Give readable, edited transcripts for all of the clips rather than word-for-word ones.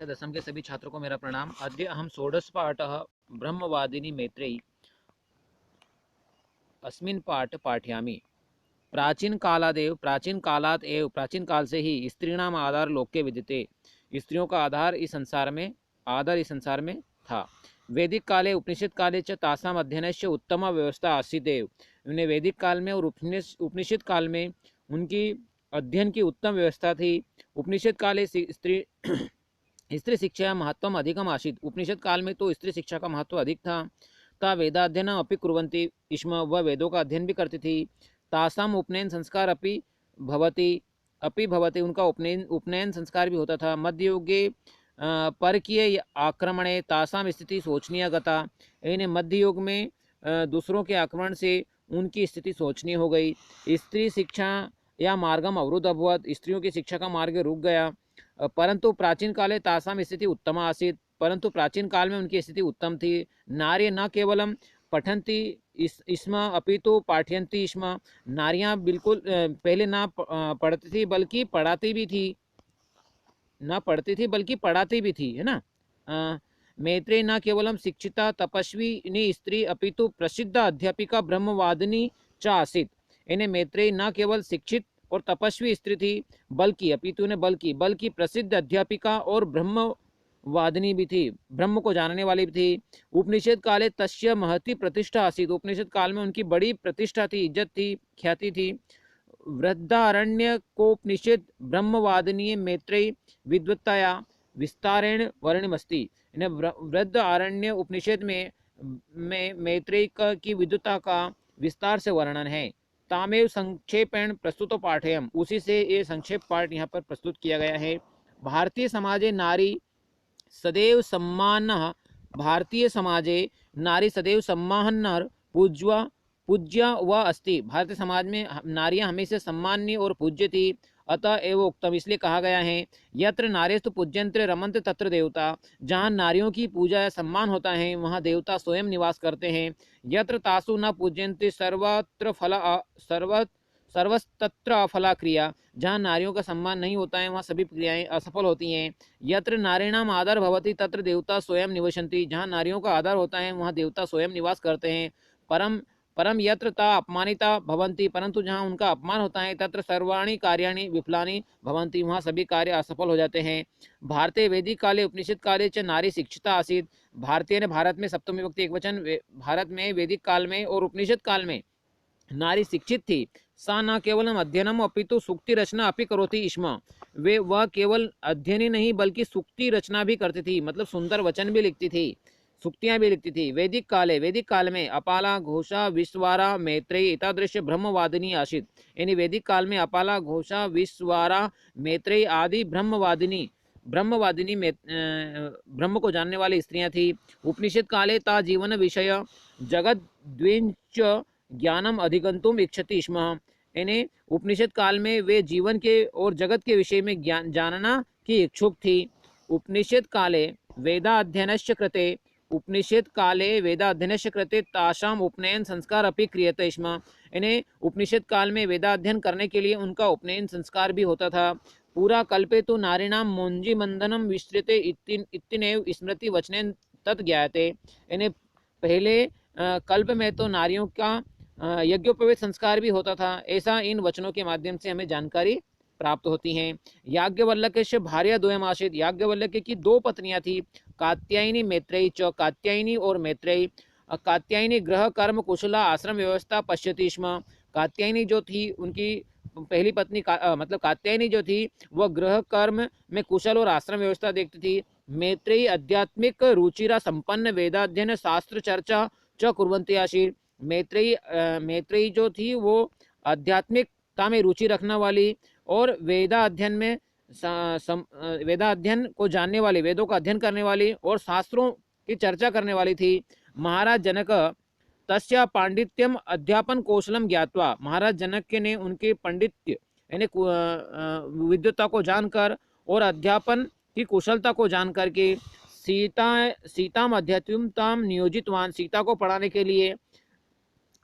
दशम के सभी छात्रों को मेरा प्रणाम। अद्य अहम षोडश पाठः ब्रह्मवादिनी मैत्रेयी अस्मिन् पाठ पाठयामि। प्राचीन काल से ही स्त्रीणाम आधार लोके विद्यते। स्त्रियों का आधार इस संसार में था। वैदिक काले उपनिषद काले च तासाम अध्ययनस्य उत्तम व्यवस्था आसीदेव। उन्हें वैदिक काल में और उपनिषद काल में उनकी अध्ययन की उत्तम व्यवस्था थी। उपनिषद काले स्त्री स्त्री शिक्षा महत्व अधिकम आसीत्। उपनिषद काल में तो स्त्री शिक्षा का महत्व अधिक था। ता वेदाध्ययनम अपि कुर्वन्ति स्म, वह वेदों का अध्ययन भी करती थी। तासाम उपनयन संस्कार अपि भवति उनका उपनयन संस्कार भी होता था। मध्ययुगे परकीय आक्रमणे तासाम स्थिति शोचनीय गता। इन्हें मध्य युग में दूसरों के आक्रमण से उनकी स्थिति शोचनीय हो गई। स्त्री शिक्षा या मार्गम अवरुद्ध अभवत, स्त्रियों की शिक्षा का मार्ग रुक गया। परंतु प्राचीन काले तासाम स्थिति उत्तम आसीत्, परंतु प्राचीन काल में उनकी स्थिति उत्तम थी। नार्य न केवलम पठन्ति स्म अपितु पाठयन्ति स्म। नारियां बिल्कुल पहले ना पढ़ती थी बल्कि पढ़ाती भी थी, ना पढ़ती थी बल्कि पढ़ाती भी थी, है ना। मैत्रेयी न केवलम शिक्षिता तपस्वी स्त्री अपितु प्रसिद्ध अध्यापिका ब्रह्मवादिनी च आसीत्। इन्हें मैत्रेयी न केवल शिक्षित और तपस्वी स्त्री थी बल्कि प्रसिद्ध अध्यापिका और ब्रह्मवादिनी भी थी, ब्रह्म को जानने वाली भी थी। उपनिषद काले तस्य महती प्रतिष्ठा आसीत्। उपनिषद काल में उनकी बड़ी प्रतिष्ठा थी, इज्जत थी, ख्याति थी। वृद्धारण्यकोपनिषद ब्रह्मवादिनी मैत्रेयी विद्वत्ताया विस्तारेण वर्णिमस्ति। इन्हें वृद्ध आरण्य उपनिषद में मैत्रेयी की विद्वत्ता का विस्तार से वर्णन है। तामेव संक्षेपेण प्रस्तुत पाठयम, उसी से ये संक्षेप पाठ यहाँ पर प्रस्तुत किया गया है। भारतीय समाजे नारी सदैव सम्मानः, भारतीय समाजे नारी सदैव सम्मानः पूज्या व अस्ति। भारतीय समाज में नारियां हमेशा सम्माननीय और पूज्य थी। अतः एवं उत्तम, इसलिए कहा गया है यत्र नारेस्तु पूज्यन्ते रमन्ते तत्र देवता। जहाँ नारियों की पूजा या सम्मान होता है वहाँ देवता स्वयं निवास करते हैं। यत्र तासु न पूज्यन्ते सर्वस्तत्र अफला क्रिया। जहाँ नारियों का सम्मान नहीं होता है वहाँ सभी क्रियाएं असफल होती हैं। यत्र नारीणाम आदर भवति तत्र देवता स्वयं निवसन्ति। जहाँ नारियों का आदर होता है वहाँ देवता स्वयं निवास करते हैं। परम यत्र ता अपमानिता भवन्ति, परंतु जहाँ उनका अपमान होता है तत्र सर्वाणि कार्याणि विफलानि भवन्ति, वहाँ सभी कार्य असफल हो जाते हैं। भारतीय वैदिक काले उपनिषद काले च नारी शिक्षिता आसीत्। भारतीय ने भारत में सप्तमी विभक्ति एकवचन, भारत में वैदिक काल में और उपनिषद काल में नारी शिक्षित थी। सा न केवलम अध्ययनम अपितु सूक्ति रचना अपि करोति स्म। वह केवल अध्ययन ही नहीं बल्कि सूक्ति रचना भी करती थी, मतलब सुंदर वचन भी लिखती थी, सुक्तियां भी लिखती थी। वैदिक काल में अपाला घोषा विश्वारा मैत्रेयी एतादृश ब्रह्मवादिनी आसीत्। यानी वैदिक काल में अपाला घोषा विश्वारा मैत्रेयी आदि ब्रह्मवादिनी में ब्रह्म को जानने वाली स्त्रियां थी। उपनिषद काले ता जीवन विषय जगत द्विंच ज्ञानम अधिगंतुम इच्छति स्म। यानी उपनिषद काल में वे जीवन के और जगत के विषय में ज्ञान जानना की इच्छुक थी। उपनिषद काले वेदाध्ययनस्य कृते तासाम उपनयन संस्कार अपि क्रियते स्म। इन्हें उपनिषद काल में वेदाध्ययन करने के लिए उनका उपनयन संस्कार भी होता था। पूरा कल्पे तो नारीणाम मोंजी मंदनम विस्तृते इत्तिनेव स्मृति वचनेन तत् ज्ञायते। इन्हें पहले कल्प में तो नारियों का यज्ञोपवीत संस्कार भी होता था, ऐसा इन वचनों के माध्यम से हमें जानकारी प्राप्त होती हैं। याज्ञवल्क्य से भार्या द्वयम आसीत्। याज्ञवल्क्य की दो पत्नियां थी, कात्यायनी मैत्रेयी च। कात्यायनी और मैत्रेयी। कात्यायनी गृह कर्म कुशला आश्रम व्यवस्था पश्यति स्म। कात्यायनी जो थी उनकी पहली पत्नी मतलब कात्यायनी जो थी वह गृह कर्म में कुशल और आश्रम व्यवस्था देखती थी। मैत्रेयी आध्यात्मिक रुचिरा संपन्न वेदाध्ययन शास्त्र चर्चा च कुर्वन्ती आसीत्। मैत्रेयी जो थी वो आध्यात्मिकता में रुचि रखने वाली और वेदाध्ययन को जानने वाली, वेदों का अध्ययन करने वाली और शास्त्रों की चर्चा करने वाली थी। महाराज जनक तस्या पांडित्यम अध्यापन कौशलम ज्ञात्वा। महाराज जनक ने उनके पांडित्य यानी विद्वत्ता को जानकर और अध्यापन की कुशलता को जानकर के सीताम अध्यात्मताम नियोजितवान। सीता को पढ़ाने के लिए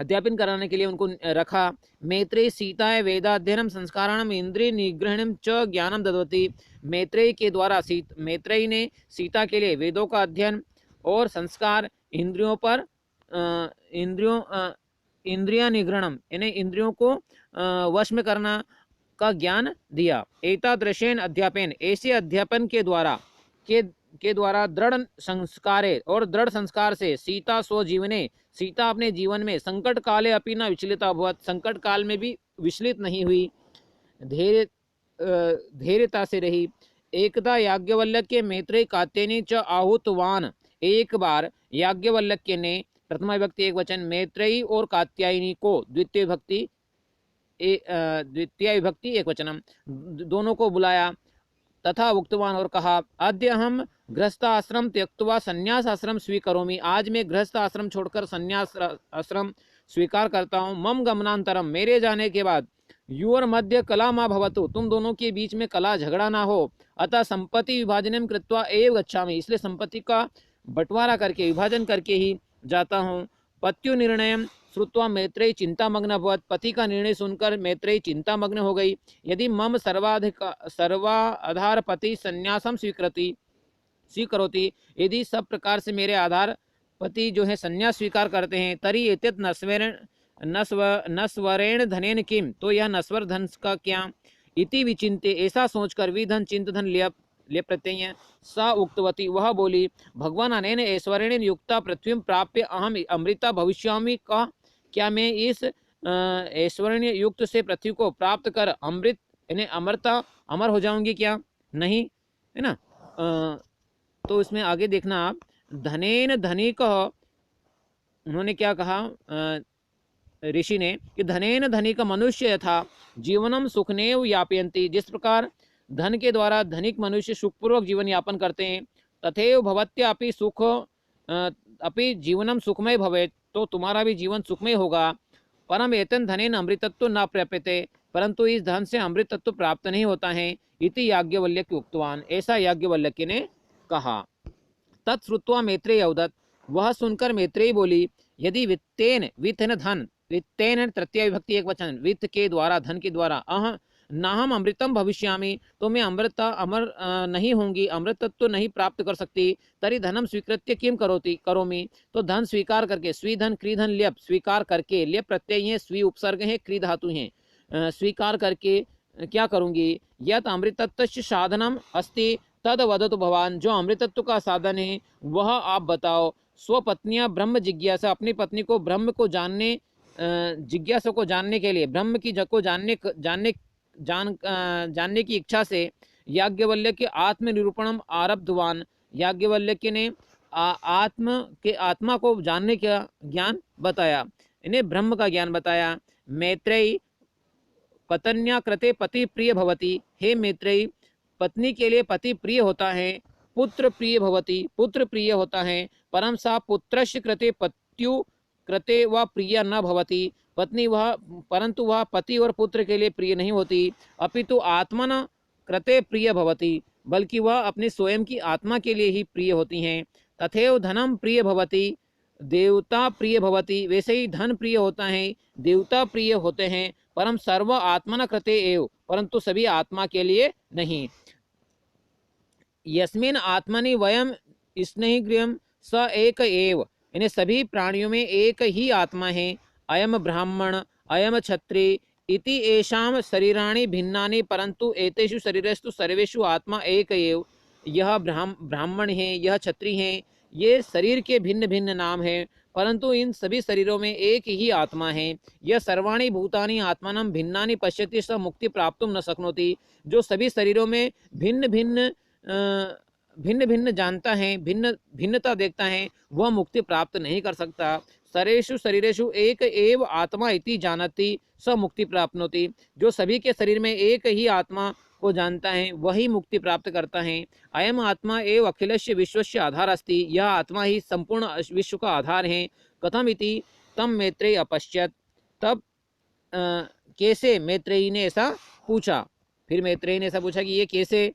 अध्यापन कराने के लिए उनको रखा। मैत्रेयी सीताय वेदाध्ययनम संस्कारणम इंद्रिय निग्रहणम च ज्ञानम ददवती। मैत्रेयी के द्वारा मैत्रेयी ने सीता के लिए वेदों का अध्ययन और संस्कार, इंद्रियों पर इंद्रिया निग्रहणम यानी इंद्रियों को वश में करना का ज्ञान दिया। एतादृशेन अध्यापन, ऐसे अध्यापन के द्वारा दृढ़ संस्कारे और दृढ़ संस्कार से सीता स्वजीवने, सीता अपने जीवन में संकट काले अपि न विचलिता अभवत, संकट काल में भी विचलित नहीं हुई, धैर्यता से रही। एकदा याज्ञवल्क्य मैत्रेयी कात्यायनी च आहूतवान, एक बार याज्ञवल्क्य ने, प्रथमा विभक्ति एक वचन, मैत्रेयी और कात्यायनी को, द्वितीय विभक्ति एक वचनम, दोनों को बुलाया। तथा उक्तवान और कहा, अद्य हम गृहस्थ आश्रम त्यक्त्वा संन्यास आश्रम स्वीकरोमि, आज मैं गृहस्थ आश्रम छोड़कर संन्यास आश्रम स्वीकार करता हूँ। मम गमनांतरम, मेरे जाने के बाद, युवर मध्य कला मा भवतु, तुम दोनों के बीच में कला झगड़ा ना हो। अतः संपत्ति विभाजनम कृत्वा एव गच्छामि, इसलिए संपत्ति का बंटवारा करके, विभाजन करके ही जाता हूँ। पत्यु निर्णयम श्रुत्वा मैत्रेयी चिंतामग्न अभवत, पति का निर्णय सुनकर मैत्रेयी चिंतामग्न हो गई। यदि मम सर्वाधार पति संन्यासम स्वीकरोति, यदि सब प्रकार से मेरे आधार पति जो है संन्यास स्वीकार करते हैं, तरी एतत् नस्वरेण धनेन किम, तो यह नस्वर धन का क्या। इति विचिंते, ऐसा सोचकर, विधन चिंत धन ले प्रत्यय सा उक्तवती, वह बोली, भगवान अनेन ऐश्वर्येण युक्ता पृथ्वी प्राप्य अहम अमृता भविष्यामि का, क्या मैं इस ऐश्वर्य युक्त से पृथ्वी को प्राप्त कर अमृत यानी अमरता अमर हो जाऊंगी क्या, नहीं है ना। तो इसमें आगे देखना आप, धनेन धनिक, उन्होंने क्या कहा ऋषि ने कि धनेन धनिक मनुष्य यथा जीवनम सुखनेव यापयन्ति, जिस प्रकार धन के द्वारा धनिक मनुष्य सुखपूर्वक जीवन यापन करते हैं, तथैव भवत्या अपि सुख अपि जीवनम सुखमय भवेत्, तो तुम्हारा भी जीवन सुखमय होगा। परम एतन धनेन अमृतत्व न प्राप्यते, परंतु इस धन से अमृतत्व प्राप्त नहीं होता है। इति याज्ञवल्क्य उक्तवान, ऐसा याज्ञवल्क्य ने कहा। तत्श्रुत्वा मैत्रेयी अवदत्, वह सुनकर मैत्रेयी बोली, यदि वित्तेन, वित्त है धन, वित्तेन तृतीय विभक्ति एक वचन, वित्त के द्वारा, धन के द्वारा, नाहम अमृतम भविष्यामि, तो मैं अमर नहीं होंगी, अमृतत्व नहीं प्राप्त कर सकती। तरी धनम स्वीकृत्य किम करोमि, तो धन स्वीकार करके, स्वीधन क्रीधन ल्यप स्वीकार करके, ल्यप प्रत्यय है, स्वी उपसर्ग है, क्री धातु है, स्वीकार करके क्या करूंगी। यत अमृतत्व साधनम अस्ति तद वदतु भवान, जो अमृतत्व का साधन है वह आप बताओ। स्वपत्नियां ब्रह्म जिज्ञासा, अपनी पत्नी को ब्रह्म को जानने, जिज्ञासा को जानने के लिए, ब्रह्म की जग को जानने की इच्छा से याज्ञवल्क्य आत्मनिरूपणम आरब्धवान, याज्ञवल्क्य ने आत्मा को जानने का ज्ञान बताया, इन्हें ब्रह्म का ज्ञान बताया। मैत्रेयी पत्न्या कृते पति प्रिय भवति, हे मैत्रेयी, पत्नी के लिए पति प्रिय होता है। पुत्र प्रिय भवति, पुत्र प्रिय होता है। परम सा पुत्रस्य कृते पत्यु कृते व प्रिय न भवति, पत्नी वह, परंतु वह पति और पुत्र के लिए प्रिय नहीं होती। अपितु आत्मन कृते प्रिय भवति, बल्कि वह अपने स्वयं की आत्मा के लिए ही प्रिय होती हैं। तथैव धनम प्रिय भवति, देवता प्रिय भवति, वैसे ही धन प्रिय होता है, देवता प्रिय होते हैं। परम सर्व आत्मन कृते एव, परंतु सभी आत्मा के लिए नहीं। यस्मिन आत्मनि वयम स्नेहगृहम स एक एव, इन्हें सभी प्राणियों में एक ही आत्मा है। अयम ब्राह्मण अयम क्षत्रिय इति एषाम शरीराणि भिन्नानि, परंतु एतेषु शरीरेषु सर्वेषु आत्मा एक एव। यह ब्राह्मण है, यह क्षत्रिय है, ये शरीर के भिन्न भिन्न नाम है, परंतु इन सभी शरीरों में एक ही आत्मा है। यह सर्वाणि भूतानि आत्मानं भिन्नानि पश्यति स मुक्ति प्राप्तुम न शक्नोति, जो सभी शरीरों में भिन्न भिन्न जानता है, भिन्नता देखता है, वह मुक्ति प्राप्त नहीं कर सकता। सरेषु शरीरेषु एक एव आत्मा इति जानति स मुक्ति प्राप्नोति, जो सभी के शरीर में एक ही आत्मा को जानता है वही मुक्ति प्राप्त करता है। अयम आत्मा एव अखिलस्य विश्वस्य आधार अस्ति, यह आत्मा ही संपूर्ण विश्व का आधार है। कथम इति तम मैत्रेयी अपश्यत, तब कैसे, मैत्रेयी ने ऐसा पूछा, फिर मैत्रेयी ने ऐसा पूछा कि ये कैसे।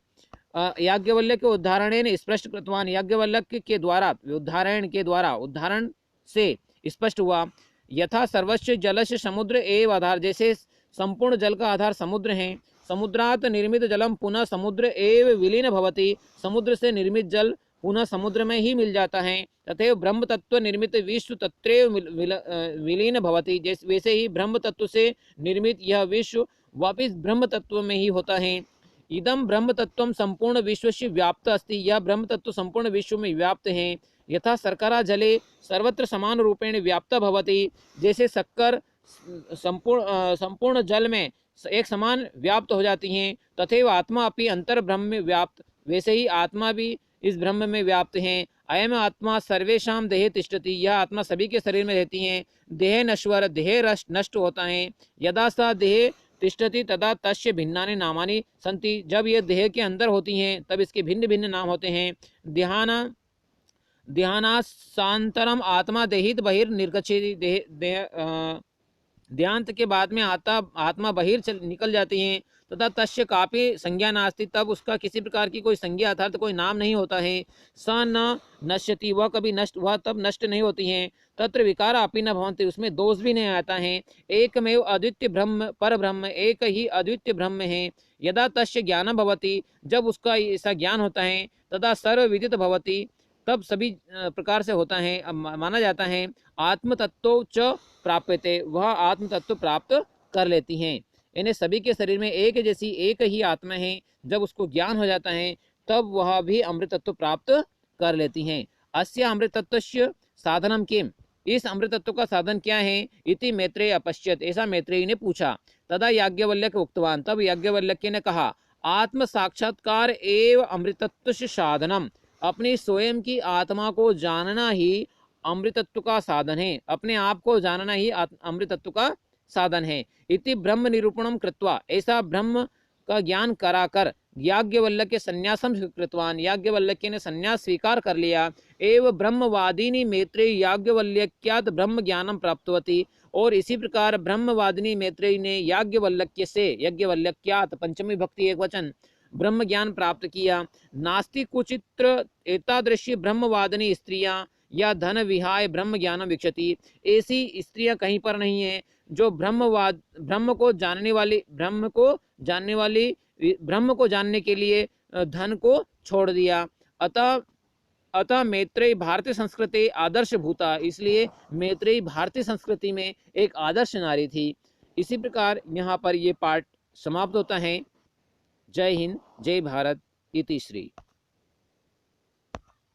याज्ञवल्क्य के उदाहरण स्पष्ट कृतवान, याज्ञवल्क्य के द्वारा, उदाहरण के द्वारा, उदाहरण से स्पष्ट हुआ। यथा सर्वस्य जलस्य समुद्र एव आधार, जैसे संपूर्ण जल का आधार समुद्र है। समुद्रात निर्मित जलम पुनः समुद्र एव विलीन भवति, समुद्र से निर्मित जल पुनः समुद्र में ही मिल जाता है। तथैव ब्रह्म तत्व निर्मित विश्व तत्रैव विलीन भवति, जैसे वैसे ही ब्रह्म तत्व से निर्मित यह विश्व वापिस ब्रह्म तत्व में ही होता है। इदम ब्रह्म तत्व संपूर्ण विश्व से व्याप्त अस्ति, यह ब्रह्म तत्व संपूर्ण विश्व में व्याप्त है। यथा शर्करा जले सर्वत्र समान रूपेण व्याप्त भवति, जैसे शक्कर संपूर्ण जल में एक समान व्याप्त हो जाती हैं। तथैव आत्मा अपि अंतर ब्रह्म में व्याप्त, वैसे ही आत्मा भी इस ब्रह्म में व्याप्त हैं। अयम आत्मा सर्वेषां देहे तिष्ठति, यह आत्मा सभी के शरीर में रहती हैं। देह नश्वर, देह नष्ट होता है। यदा सा देह तिष्ठति तदा तस्य भिन्नानि नामानि सन्ति, जब यह देह के अंदर होती हैं तब इसके भिन्न भिन्न नाम होते हैं। ध्यानासांतरम आत्मा देहित बहिर्निर्गच्छति, ध्यांत के बाद में आत्मा निकल जाती है। तथा तस्य कापि संज्ञा नास्ति, तब उसका किसी प्रकार की कोई संज्ञा अर्थात कोई नाम नहीं होता है। स न नश्यति, वह कभी नष्ट, वह तब नष्ट नहीं होती हैं। तत्र विकार अपि न भवन्ति, उसमें दोष भी नहीं आता है। एकमेव अद्वितीय ब्रह्म पर ब्रह्म, एक ही अद्वितीय ब्रह्म है। यदा तस्य ज्ञानम भवति, जब उसका ऐसा ज्ञान होता है। तदा सर्व विदित भवति, तब सभी प्रकार से होता है, माना जाता है। आत्म तत्व च प्राप्यते, वह आत्म तत्व प्राप्त कर लेती हैं। इन्हें सभी के शरीर में एक जैसी एक ही आत्मा है। जब उसको ज्ञान हो जाता है तब वह भी अमृत तत्व प्राप्त कर लेती हैं। अस्य अमृत तत्वस्य साधनम किम, इस अमृत तत्व का साधन क्या है। इति मैत्रेय अपश्यत, ऐसा मैत्रेयी ने पूछा। तदा याज्ञवल्क्य उक्तवान, तब याज्ञवल्क्य ने कहा, आत्म साक्षात्कार एव अमृतत्वस्य साधनम, अपनी स्वयं की आत्मा को जानना ही अमृतत्व का साधन है। अपने आप को जानना ही अमृतत्व का साधन है। इति ब्रह्म निरूपणम कृत्वा, ऐसा ब्रह्म का ज्ञान कराकर याज्ञवल्क्य संन्यासम कृतवान, याज्ञवल्क्य ने संन्यास स्वीकार कर लिया। एव ब्रह्मवादिनी मैत्रेयी याज्ञवल्क्यात् ब्रह्म ज्ञानम प्राप्तवती, और इसी प्रकार ब्रह्मवादिनी मैत्रेयी ने याज्ञवल्क्य से, याज्ञवल्क्यात् पंचमी भक्ति एक वचन, ब्रह्म ज्ञान प्राप्त किया। नास्ति कुचित्र एतादृशी ब्रह्मवादिनी स्त्रियां या धन विहाय ब्रह्म ज्ञानम विक्षति, ऐसी स्त्रियां कहीं पर नहीं है जो ब्रह्म को जानने के लिए धन को छोड़ दिया। अतः मैत्रेयी भारतीय संस्कृति आदर्श भूता, इसलिए मैत्रेयी भारतीय संस्कृति में एक आदर्श नारी थी। इसी प्रकार यहाँ पर ये पाठ समाप्त होता है। जय हिंद, जय भारत, इति श्री।